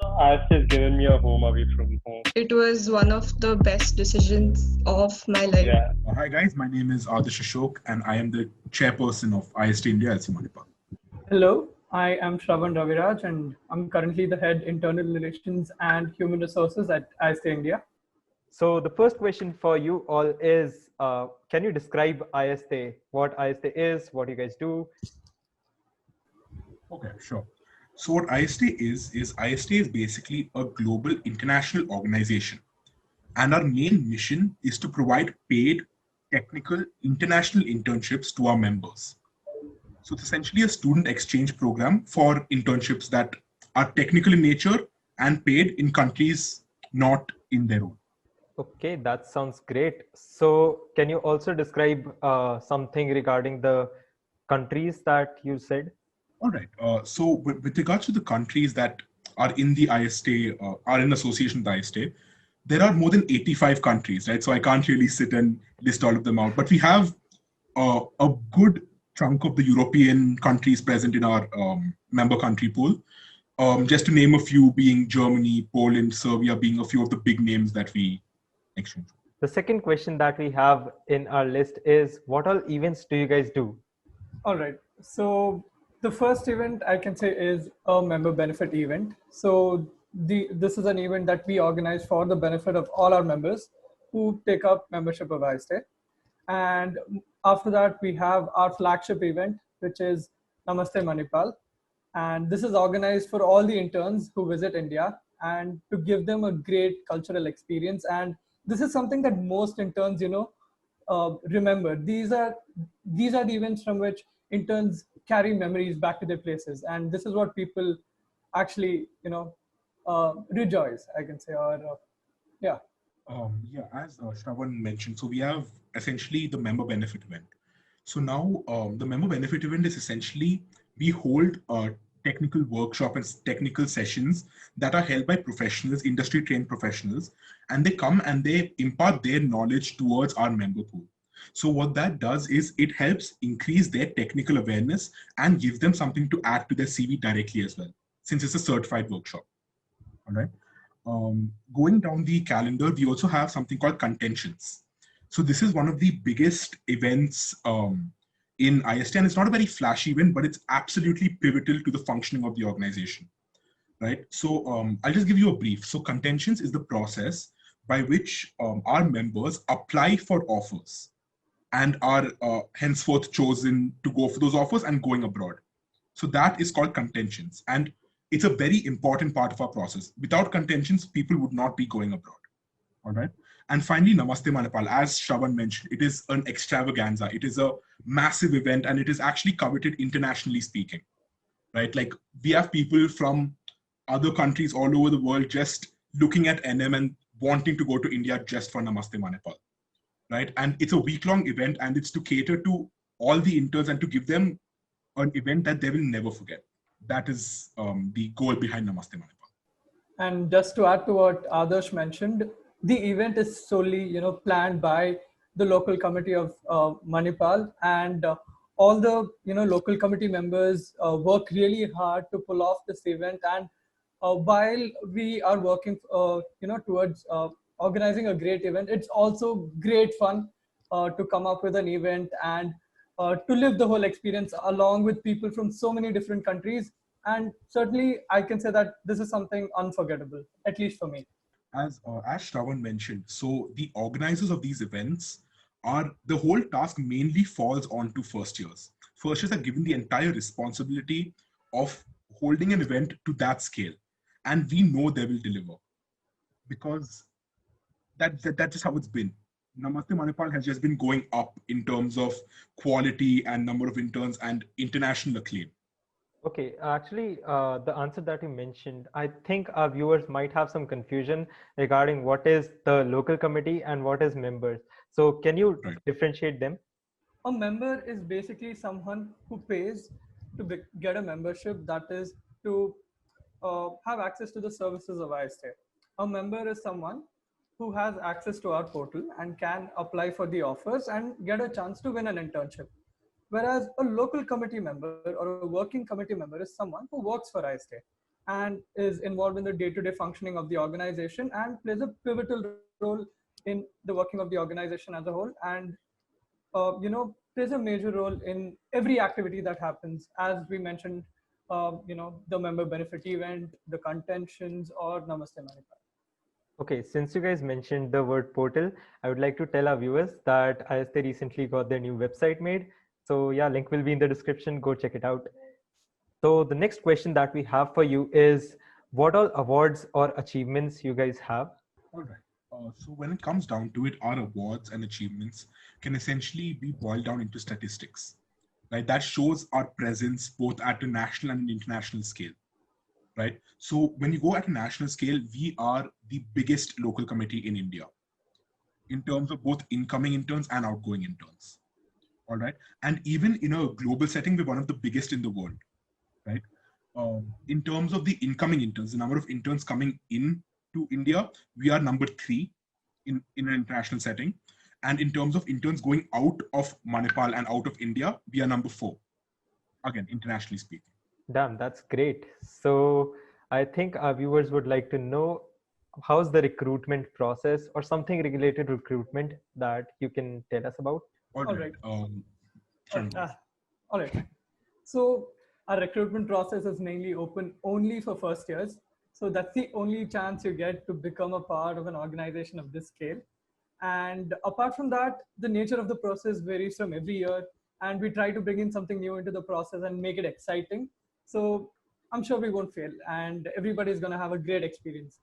IAESTE has given me a home away from home. It was one of the best decisions of my life. Yeah. Hi guys, my name is Adarsh Ashok and I am the chairperson of IAESTE LC Manipal. Hello, I am Shravan Raviraj and I'm currently the head internal relations and human resources at IAESTE India. So the first question for you all is, can you describe IAESTE, what IAESTE is, what you guys do? Okay, sure. So what IAESTE is IAESTE is basically a global international organization. And our main mission is to provide paid technical international internships to our members. So it's essentially a student exchange program for internships that are technical in nature and paid in countries not in their own. Okay, that sounds great. So can you also describe something regarding the countries that you said? All right. So with regards to the countries that are in the IAESTE, are in association with IAESTE, there are more than 85 countries, right? So I can't really sit and list all of them out, but we have a good chunk of the European countries present in our member country pool. Just to name a few, being Germany, Poland, Serbia, being a few of the big names that we exchange. The second question that we have in our list is, what all events do you guys do? All right, so the first event I can say is a member benefit event. So this is an event that we organize for the benefit of all our members who take up membership of IAESTE. And after that, we have our flagship event, which is Namaste Manipal. And this is organized for all the interns who visit India and to give them a great cultural experience. And this is something that most interns, remember. These are the events from which interns carry memories back to their places. And this is what people actually, rejoice, I can say, or yeah. As Shravan mentioned, so we have essentially the member benefit event. So now the member benefit event is essentially we hold technical workshop and technical sessions that are held by professionals, industry trained professionals, and they come and they impart their knowledge towards our member pool. So what that does is it helps increase their technical awareness and gives them something to add to their CV directly as well, since it's a certified workshop. All right. Going down the calendar, we also have something called contentions. So this is one of the biggest events in IAESTE, and it's not a very flashy event, but it's absolutely pivotal to the functioning of the organization, right? So I'll just give you a brief. So contentions is the process by which our members apply for offers and are henceforth chosen to go for those offers and going abroad. So that is called contentions. And it's a very important part of our process. Without contentions, people would not be going abroad. All right. And finally, Namaste Manipal, as Shravan mentioned, it is an extravaganza. It is a massive event and it is actually coveted internationally speaking, right? Like we have people from other countries all over the world just looking at NM and wanting to go to India just for Namaste Manipal, right? And it's a week-long event and it's to cater to all the interns and to give them an event that they will never forget. That is the goal behind Namaste Manipal. And just to add to what Adarsh mentioned, the event is solely, planned by the local committee of Manipal, and all the, local committee members work really hard to pull off this event. And while we are working, towards organizing a great event, it's also great fun to come up with an event and to live the whole experience along with people from so many different countries. And certainly I can say that this is something unforgettable, at least for me. As Shravan mentioned, so the organizers of these events are, the whole task mainly falls onto first years. First years are given the entire responsibility of holding an event to that scale. And we know they will deliver because that's just how it's been. Namaste Manipal has just been going up in terms of quality and number of interns and international acclaim. Okay, actually, the answer that you mentioned, I think our viewers might have some confusion regarding what is the local committee and what is members. So can you differentiate them? A member is basically someone who pays to get a membership, that is to have access to the services of IAESTE. A member is someone who has access to our portal and can apply for the offers and get a chance to win an internship. Whereas a local committee member or a working committee member is someone who works for IAESTE. and is involved in the day-to-day functioning of the organization and plays a pivotal role in the working of the organization as a whole, and plays a major role in every activity that happens, as we mentioned, the member benefit event, the contentions, or Namaste Manipal. Okay, since you guys mentioned the word portal, I would like to tell our viewers that IAESTE recently got their new website made. So yeah, link will be in the description. Go check it out. So the next question that we have for you is, what all awards or achievements you guys have? All right. So when it comes down to it, our awards and achievements can essentially be boiled down into statistics, right? That shows our presence both at a national and an international scale, right? So when you go at a national scale, we are the biggest local committee in India in terms of both incoming interns and outgoing interns. All right. And even in a global setting, we're one of the biggest in the world, right? In terms of the incoming interns, the number of interns coming in to India, we are number 3 in an international setting. And in terms of interns going out of Manipal and out of India, we are number 4, again, internationally speaking. Damn, that's great. So I think our viewers would like to know, how's the recruitment process or something related to recruitment that you can tell us about? All right. All right. So our recruitment process is mainly open only for first years. So that's the only chance you get to become a part of an organization of this scale. And apart from that, the nature of the process varies from every year. And we try to bring in something new into the process and make it exciting. So I'm sure we won't fail and everybody's going to have a great experience.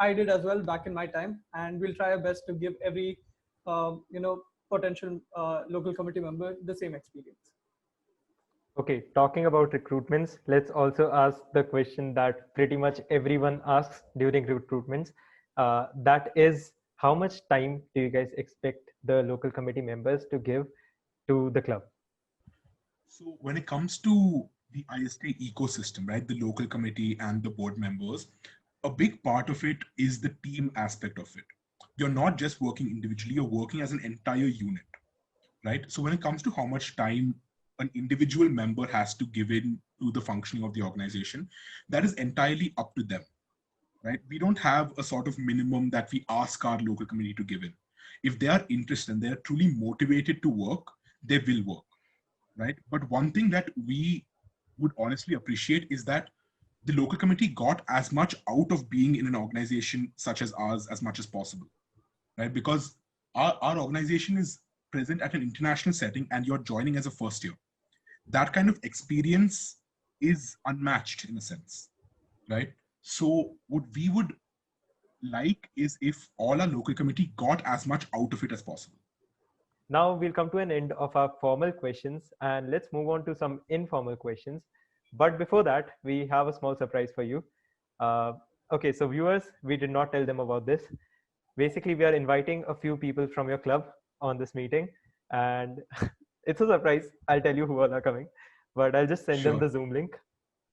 I did as well back in my time, and we'll try our best to give every, potential local committee member the same experience. Okay, talking about recruitments, let's also ask the question that pretty much everyone asks during recruitments. That is, how much time do you guys expect the local committee members to give to the club? So when it comes to the IAESTE ecosystem, right, the local committee and the board members, a big part of it is the team aspect of it. You're not just working individually, you're working as an entire unit, right? So when it comes to how much time an individual member has to give in to the functioning of the organization, that is entirely up to them, right? We don't have a sort of minimum that we ask our local committee to give in. If they are interested and they're truly motivated to work, they will work, right? But one thing that we would honestly appreciate is that the local committee got as much out of being in an organization such as ours as much as possible, right? Because our organization is present at an international setting and you're joining as a first year. That kind of experience is unmatched in a sense, right? So what we would like is if all our local committee got as much out of it as possible. Now we'll come to an end of our formal questions and let's move on to some informal questions. But before that, we have a small surprise for you. Okay, so viewers, we did not tell them about this. Basically, we are inviting a few people from your club on this meeting and it's a surprise. I'll tell you who all are coming, but I'll just send them the Zoom link.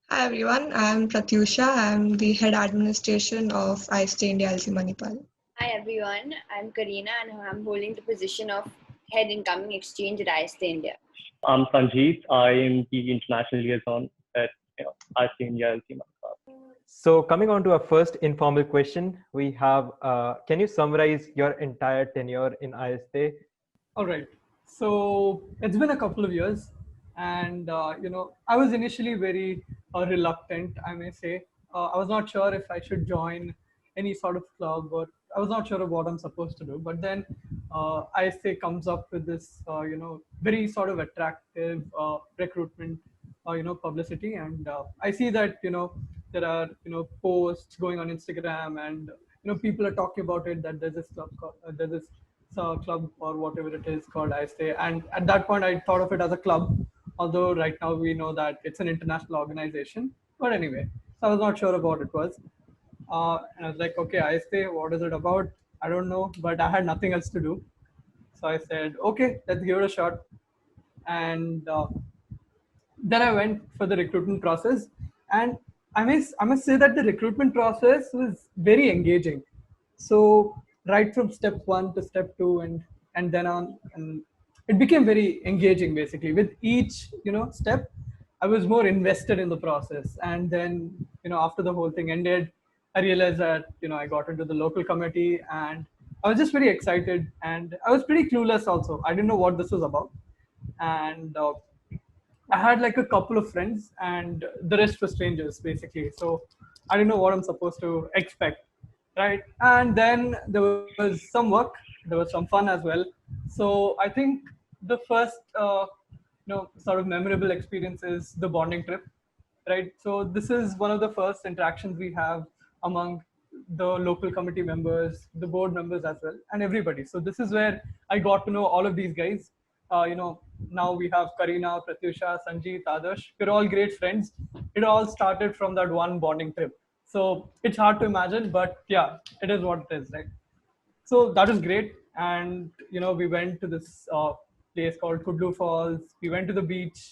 Hi everyone, I'm Pratyusha. I'm the head administration of IAESTE LC Manipal. Hi everyone, I'm Karina and I'm holding the position of head incoming exchange at IAESTE India. I'm Sanjeev. I am the international liaison at IAESTE LC Manipal. So coming on to our first informal question, we have, can you summarize your entire tenure in IAESTE? All right. So it's been a couple of years and, I was initially very reluctant, I may say. I was not sure if I should join any sort of club, or I was not sure of what I'm supposed to do. But then IAESTE comes up with this, very sort of attractive recruitment, publicity. And I see that, there are, posts going on Instagram and, people are talking about it, that there's this club, there's this club or whatever it is called IAESTE. And at that point, I thought of it as a club, although right now we know that it's an international organization. But anyway, so I was not sure of what it was. And I was like, okay, IAESTE, what is it about? I don't know, but I had nothing else to do. So I said, okay, let's give it a shot. And then I went for the recruitment process. And I must say that the recruitment process was very engaging. So right from step 1 to step 2 and then on, and it became very engaging basically with each step. I was more invested in the process. And then, after the whole thing ended, I realized that, I got into the local committee, and I was just very excited, and I was pretty clueless also. I didn't know what this was about. And I had like a couple of friends, and the rest were strangers basically. So I didn't know what I'm supposed to expect, right? And then there was some work, there was some fun as well. So I think the first, sort of memorable experience is the bonding trip, right? So this is one of the first interactions we have among the local committee members, the board members as well, and everybody. So this is where I got to know all of these guys. Now we have Karina, Pratyusha, Sanjeet, Adarsh. We're all great friends. It all started from that one bonding trip. So it's hard to imagine, but yeah, it is what it is, right? So that was great. And we went to this place called Kudlu Falls. We went to the beach.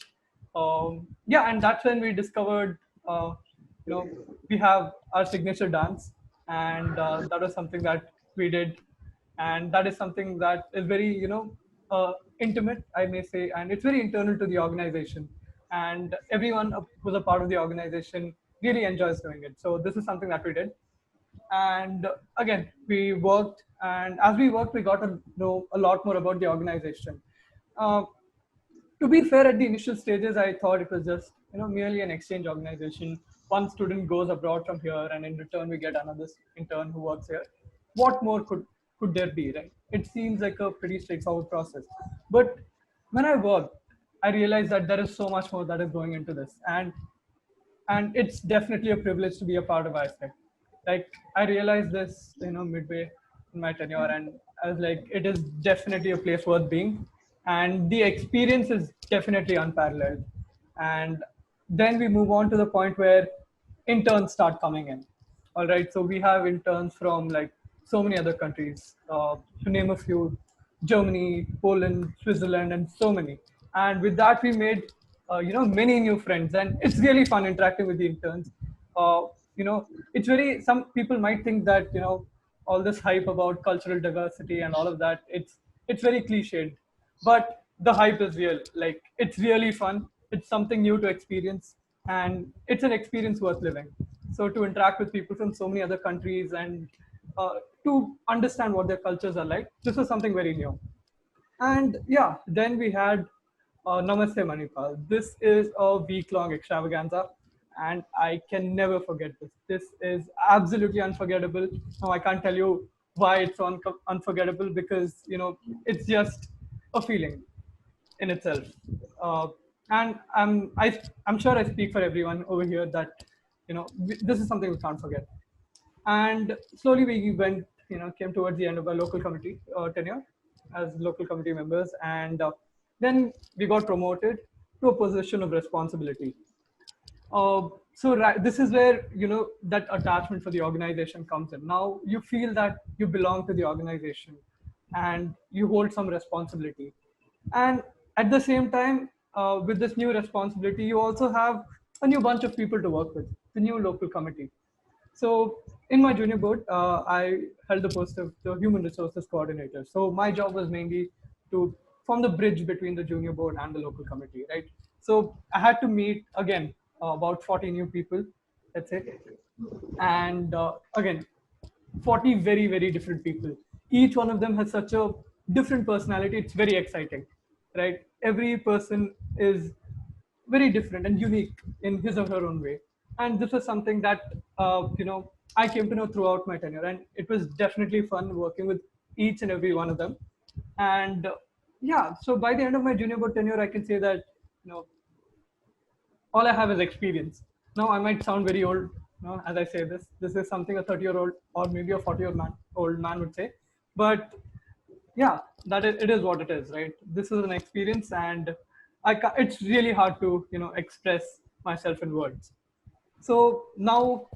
Yeah, and that's when we discovered you know we have our signature dance, and that was something that we did, and that is something that is very intimate, I may say, and it's very internal to the organization, and everyone who's a part of the organization really enjoys doing it. So this is something that we did. And again, we worked, and as we worked, we got to know a lot more about the organization. uh, to be fair, at the initial stages, I thought it was just merely an exchange organization. One student goes abroad from here, and in return we get another intern who works here. What more could there be, right? It seems like a pretty straightforward process. But when I worked, I realized that there is so much more that is going into this, and it's definitely a privilege to be a part of IAESTE. Like, I realized this, midway in my tenure, and I was like, it is definitely a place worth being, and the experience is definitely unparalleled. And then we move on to the point where interns start coming in. All right, so we have interns from like so many other countries, to name a few: Germany, Poland, Switzerland, and so many. And with that, we made many new friends, and it's really fun interacting with the interns. Uh, it's very. Some people might think that all this hype about cultural diversity and all of that, it's very cliched, but the hype is real. Like, it's really fun. It's something new to experience, and it's an experience worth living. So to interact with people from so many other countries, and to understand what their cultures are like, this was something very new. And yeah, then we had Namaste Manipal. This is a week-long extravaganza, and I can never forget this. This is absolutely unforgettable. Now, I can't tell you why it's unforgettable, because it's just a feeling in itself. Uh, and I'm sure I speak for everyone over here that this is something we can't forget. And slowly we went, came towards the end of our local committee tenure as local committee members, and then we got promoted to a position of responsibility. This is where that attachment for the organization comes in. Now you feel that you belong to the organization, and you hold some responsibility. And at the same time, with this new responsibility, you also have a new bunch of people to work with, the new local committee. So in my junior board, I held the post of the human resources coordinator. So my job was mainly to form the bridge between the junior board and the local committee, right? So I had to meet, again, about 40 new people, let's say. And again, 40 very, very different people. Each one of them has such a different personality. It's very exciting, right? Every person is very different and unique in his or her own way. And this was something that, I came to know throughout my tenure. And it was definitely fun working with each and every one of them. And yeah, so by the end of my junior board tenure, I can say that, all I have is experience. Now, I might sound very old, as I say this. This is something a 30-year-old or maybe a 40-year-old man would say. But yeah, it is what it is, right? This is an experience, and it's really hard to express myself in words. So now,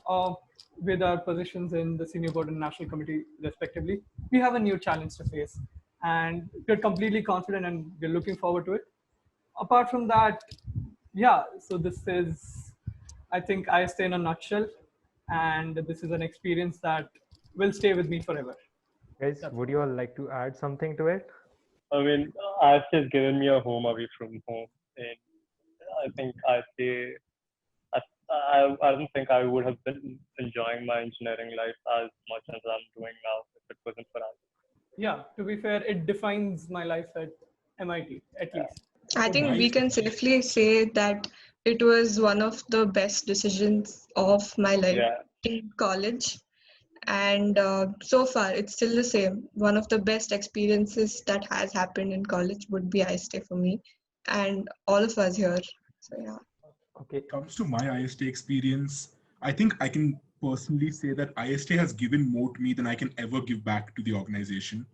with our positions in the senior board and national committee respectively, we have a new challenge to face, and we're completely confident and we're looking forward to it. Apart from that, yeah, so this is, I think, IAESTE in a nutshell, and this is an experience that will stay with me forever. Guys, would you all like to add something to it? I mean, IAESTE has given me a home away from home, and I think I don't think I would have been enjoying my engineering life as much as I'm doing now if it wasn't for us. Yeah, to be fair, it defines my life at MIT, at least. I think we can safely say that it was one of the best decisions of my life in college. And so far, it's still the same. One of the best experiences that has happened in college would be IAESTE for me and all of us here. So, yeah. Okay. Comes to my IAESTE experience, I think I can personally say that IAESTE has given more to me than I can ever give back to the organization.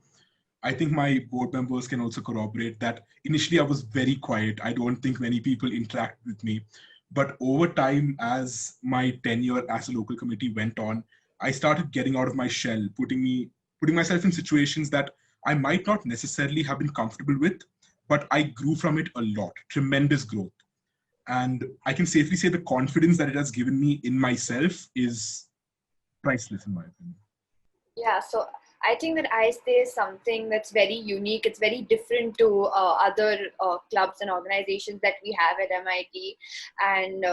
I think my board members can also corroborate that initially I was very quiet. I don't think many people interact with me. But over time, as my tenure as a local committee went on, I started getting out of my shell, putting myself in situations that I might not necessarily have been comfortable with, but I grew from it a lot, tremendous growth. And I can safely say the confidence that it has given me in myself is priceless in my opinion. Yeah, so I think that IAESTE is something that's very unique. It's very different to other clubs and organizations that we have at MIT. And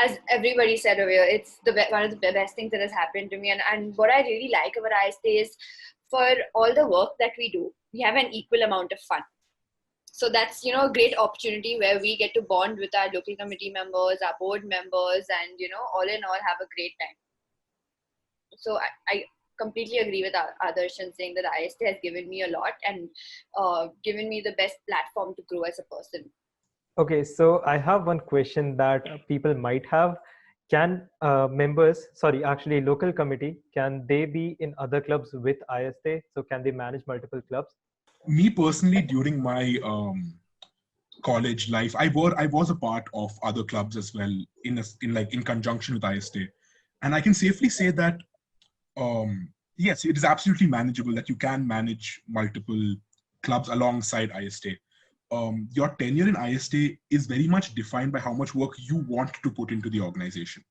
as everybody said over here, it's one of the best things that has happened to me. And what I really like about IAESTE is for all the work that we do, we have an equal amount of fun. So that's, a great opportunity where we get to bond with our local committee members, our board members, and, all in all have a great time. So I completely agree with Adarsh in saying that IAESTE has given me a lot and given me the best platform to grow as a person. Okay, so I have one question that people might have. Can local committee, can they be in other clubs with IAESTE? So can they manage multiple clubs? Me personally, during my college life, I was a part of other clubs as well in conjunction with IAESTE. And I can safely say that yes, it is absolutely manageable, that you can manage multiple clubs alongside IAESTE. Your tenure in IAESTE is very much defined by how much work you want to put into the organization.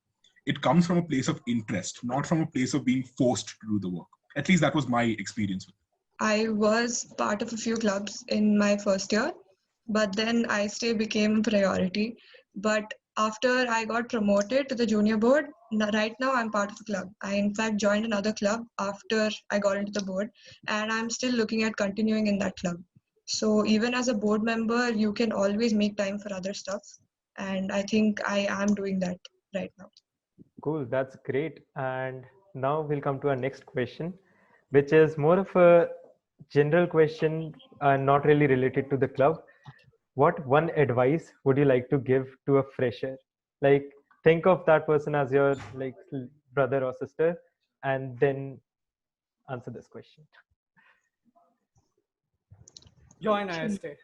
It comes from a place of interest, not from a place of being forced to do the work. At least that was my experience with it. I was part of a few clubs in my first year, but then IAESTE became a priority. But after I got promoted to the junior board, right now I'm part of a club. I in fact joined another club after I got into the board, and I'm still looking at continuing in that club. So even as a board member, you can always make time for other stuff. And I think I am doing that right now. Cool, that's great. And now we'll come to our next question, which is more of a general question, not really related to the club. What one advice would you like to give to a fresher? Like, think of that person as your brother or sister, and then answer this question. Join IAESTE.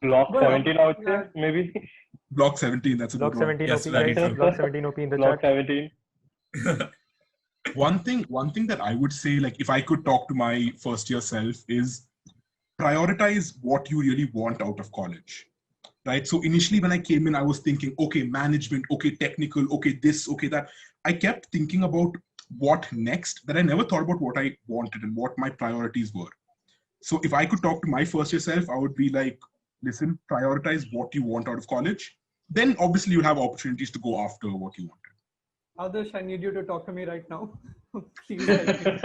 Block 17 out there, maybe. Block 17, that's a Block good 17 one. OP, yes, Block 17 OP in the Block chat. 17. One thing that I would say, like if I could talk to my first year self, is prioritize what you really want out of college, right? So initially when I came in, I was thinking, okay, management, okay, technical, okay, this, okay, that. I kept thinking about what next, that I never thought about what I wanted and what my priorities were. So if I could talk to my first year self, I would be like, listen, prioritize what you want out of college. Then obviously you'll have opportunities to go after what you wanted. Adarsh, I need you to talk to me right now. Please help me.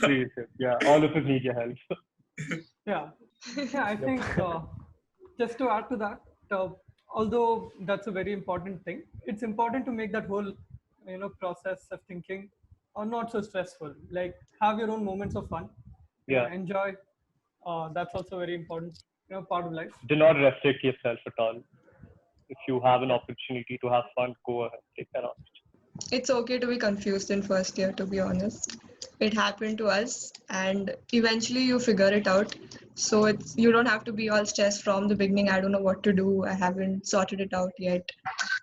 Please, yeah, all of us need your help. Yeah, I think just to add to that, although that's a very important thing, it's important to make that whole process of thinking not so stressful. Like, have your own moments of fun. Yeah. Enjoy. That's also very important part of life. Do not restrict yourself at all. If you have an opportunity to have fun, go ahead, take that on. It's okay to be confused in first year, to be honest. It happened to us, and eventually you figure it out. So you don't have to be all stressed from the beginning. I don't know what to do. I haven't sorted it out yet.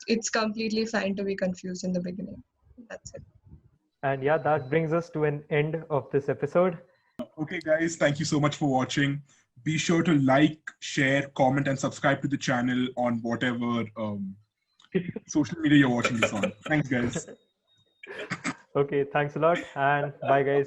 It's completely fine to be confused in the beginning. That's it. And yeah, that brings us to an end of this episode. Okay, guys, thank you so much for watching. Be sure to like, share, comment, and subscribe to the channel on whatever social media you're watching this on. Thanks, guys. Okay, thanks a lot, and bye, guys.